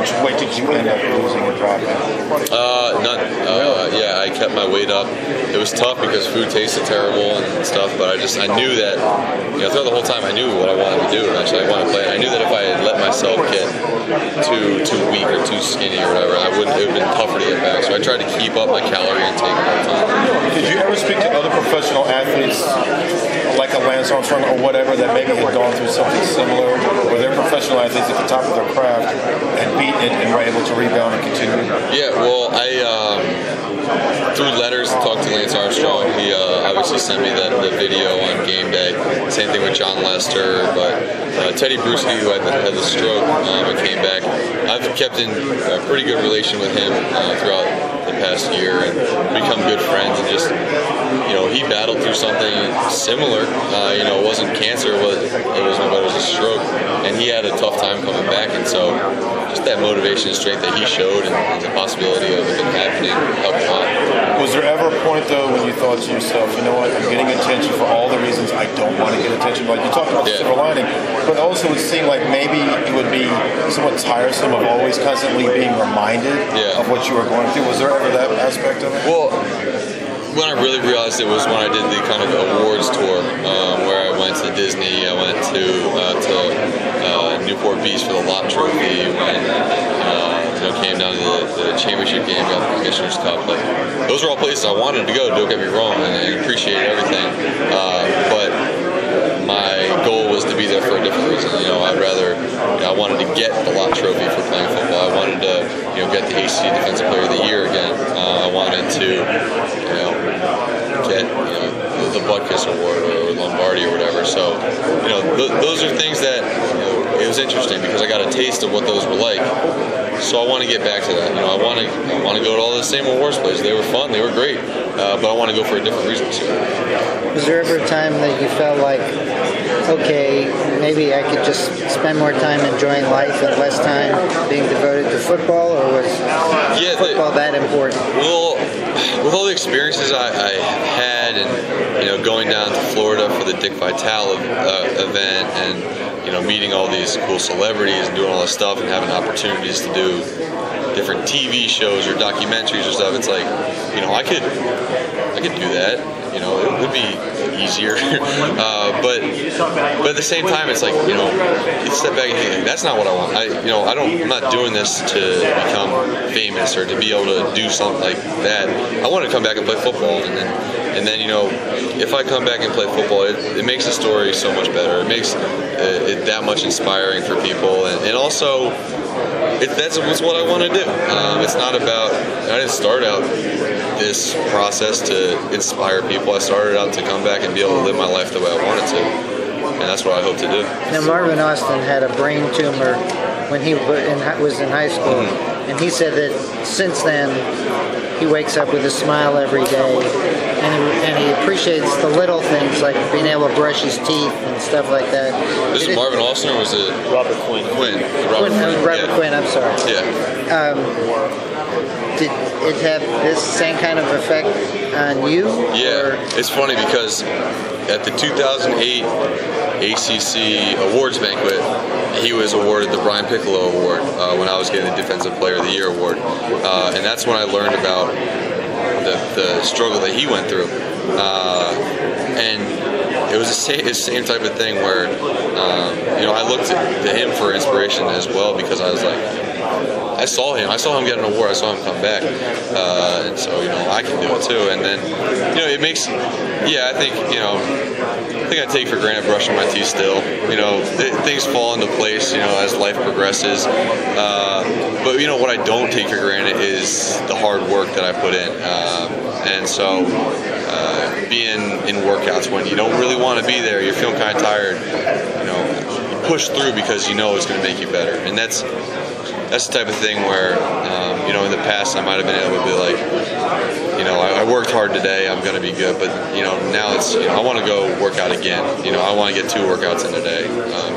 much weight did you end up losing and dropping? None. Yeah, I kept my weight up. It was tough because food tasted terrible and stuff, but I knew that, throughout the whole time I knew what I wanted to do eventually. I wanted to play, and I knew that if I had let myself get too weak or too skinny or whatever, it would have been tougher to get back. So I tried to keep up my calorie intake all the time. Did you ever speak to other professional athletes, like a Lance Armstrong or whatever, that maybe had gone through something similar, where they're professional athletes at the top of their craft and beat it and were able to rebound and continue? Yeah, well, I through letters talked to Lance Armstrong. He obviously sent me the video on game day. Same thing with John Lester, but Teddy Bruschi, who had the stroke and came back, I've kept in a pretty good relation with him throughout the past year and become good friends. And just, he battled through something similar. It wasn't cancer, it was a stroke, and he had a tough time coming back. And so just that motivation and strength that he showed and the possibility of it happening helped him out. Was there ever a point, though, when you thought to yourself, you know what, I'm getting attention for all the reasons I don't want to get attention? Like you talked about the silver lining, but also it seemed like maybe it would be somewhat tiresome of always constantly being reminded of what you were going through. Was there ever that aspect of it? Well, when I really realized it was when I did the kind of awards tour, where I went to Disney, I went to Newport Beach for the Lott Trophy, when came down to the championship game, got the Commissioner's Cup. Like, those were all places I wanted to go, don't get me wrong, and appreciate everything. But my goal was to be there for a different reason. I wanted to get the Lott Trophy for playing football. I wanted to, get the ACC Defensive Player of the Year again. I wanted to, get, the Butkus Award or Lombardi or whatever. So, those are things that, it was interesting because I got a taste of what those were like. So I want to get back to that. I want to go to all the same awards places. They were fun, they were great, but I want to go for a different reason too. Was there ever a time that you felt like, okay, maybe I could just spend more time enjoying life and less time being devoted to football, or was football that important? Well, with all the experiences I had, and going down to Florida for the Dick Vitale event, and meeting all these cool celebrities and doing all this stuff and having opportunities to do different TV shows or documentaries or stuff, it's like, I could do that. It would be easier. but at the same time, it's like, you step back and think, that's not what I want. I'm not doing this to become famous or to be able to do something like that. I want to come back and play football, and then if I come back and play football, it makes the story so much better. It makes it that much inspiring for people, and also that's what I want to do. It's not about, I didn't start out this process to inspire people. I started out to come back and be able to live my life the way I wanted to, and that's what I hope to do. Now, Marvin Austin had a brain tumor when he was in high school, and he said that since then he wakes up with a smile every day, and he appreciates the little things like being able to brush his teeth and stuff like that. This is Marvin Austin, or was it Robert Quinn? Robert Quinn, I'm sorry. Yeah. Did it have this same kind of effect on you? Yeah, it's funny because at the 2008 ACC Awards Banquet, he was awarded the Brian Piccolo Award when I was getting the Defensive Player of the Year award, and that's when I learned about the struggle that he went through, and it was the same type of thing where I looked to him for inspiration as well, because I was like, I saw him get an award, I saw him come back, and so I can do it too. And then it makes, I think I take for granted brushing my teeth still. Things fall into place as life progresses, but what I don't take for granted is the hard work that I put in, and so being in workouts when you don't really want to be there, you're feeling kind of tired, you push through because it's going to make you better. And that's the type of thing where in the past I might have been able to be like, I worked hard today, I'm going to be good, but now it's, I want to go work out again. I want to get 2 workouts in a day,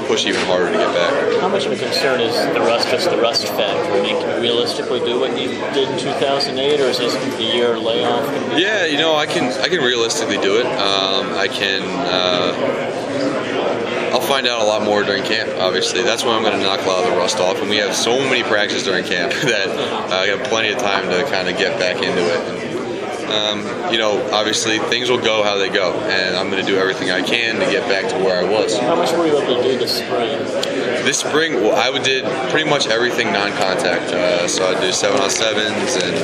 push even harder to get back. How much of a concern is the rust factor? I mean, can you realistically do what you did in 2008, or is this a year layoff? Yeah, I can realistically do it. I can I'll find out a lot more during camp, obviously. That's when I'm going to knock a lot of the rust off. And we have so many practices during camp that I have plenty of time to kind of get back into it. You know, obviously things will go how they go, and I'm going to do everything I can to get back to where I was. How much were you able to do this spring? This spring, well, I did pretty much everything non-contact. So I do 7-on-7s and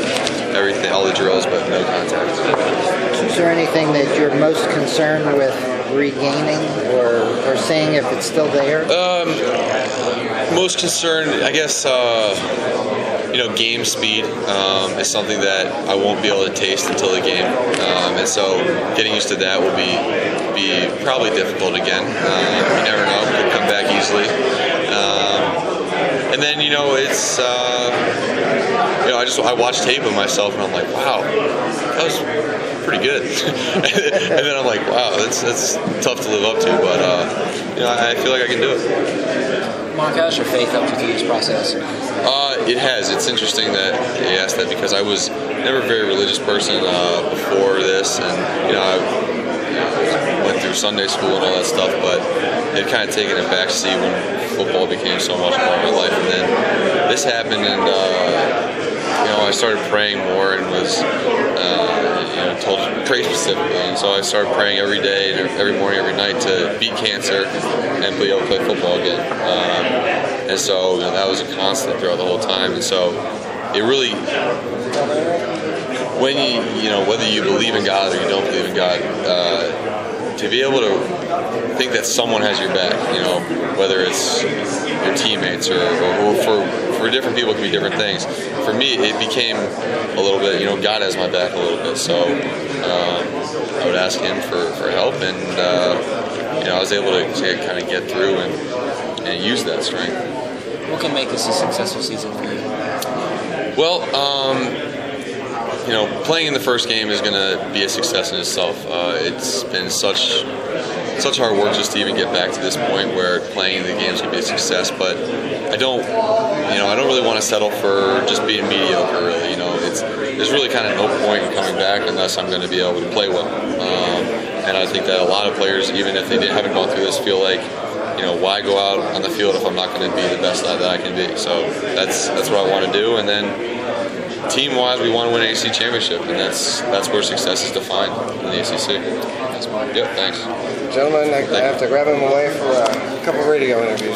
everything, all the drills, but no contact. Is there anything that you're most concerned with regaining or seeing if it's still there? Most concerned, I guess, you know, game speed is something that I won't be able to taste until the game, and so getting used to that will be probably difficult again. You never know; it could come back easily. And then, you know, it's you know, I watch tape of myself and I'm like, wow, that was pretty good. And then I'm like, wow, that's tough to live up to, but you know, I feel like I can do it. Mark, how's your faith helped you through this process? It has. It's interesting that you asked that because I was never a very religious person before this, and you know, I went through Sunday school and all that stuff, but it kind of taken a backseat when football became so much part of my life. And then this happened, and you know, I started praying more and was you know, told to pray specifically. And so I started praying every day, and every morning, every night to beat cancer and be able to play football again. And so, you know, that was a constant throughout the whole time. And so it really, when you know, whether you believe in God or you don't believe in God, to be able to think that someone has your back, you know, whether it's your teammates or for different people it can be different things. For me, it became a little bit, you know, God has my back a little bit. So I would ask Him for help, and you know, I was able to kind of get through and use that strength. What can make this a successful season for you? Well, you know, playing in the first game is going to be a success in itself. It's been such hard work just to even get back to this point where playing the game is going to be a success. But I don't really want to settle for just being mediocre. Really, you know, there's really kind of no point in coming back unless I'm going to be able to play well. And I think that a lot of players, even if they haven't gone through this, feel like, you know, why go out on the field if I'm not going to be the best that I can be? So that's what I want to do. And then team-wise, we want to win an ACC championship, and that's where success is defined in the ACC. Thanks, Mark. Yep, thanks. Gentlemen, I have to grab him away for a couple radio interviews.